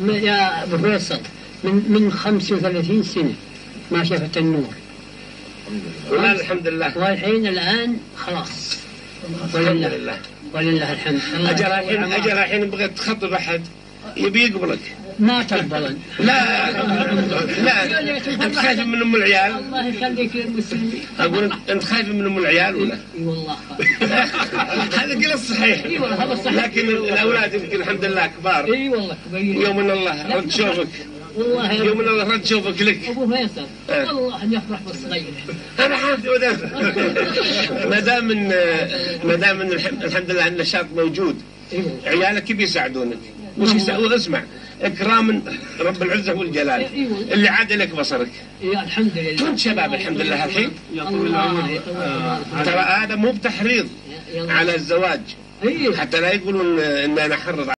يا أبو فيصل من 35 سنة ما شافت النور. الحمد لله. والحين الآن خلاص. الحمد لله. ولله الحمد. أجل الحين بغيت تخطب أحد يبي يقبلك. ما تقبلن. لا أنت خايف من أم العيال؟ الله يخليك يا المسلمين. أقول أنت خايف من أم العيال ولا؟ اي والله. هذا كله صحيح. اي والله هذا صحيح. لكن الأولاد يمكن الحمد لله كبار. اي والله كبير. يوم ان الله رد شوفك. والله يوم ان الله رد شوفك لك. ابو فيصل والله ان يفرح بالصغير. انا حافظ ما دام ان الحمد لله النشاط موجود. عيالك بيساعدونك. وش يساعدون؟ اسمع اكرام رب العزه والجلال اللي عاد لك بصرك. الحمد لله. كنت شباب الحمد لله الحين. ترى هذا مو بتحريض على الزواج حتى لا يقولون ان انا حرض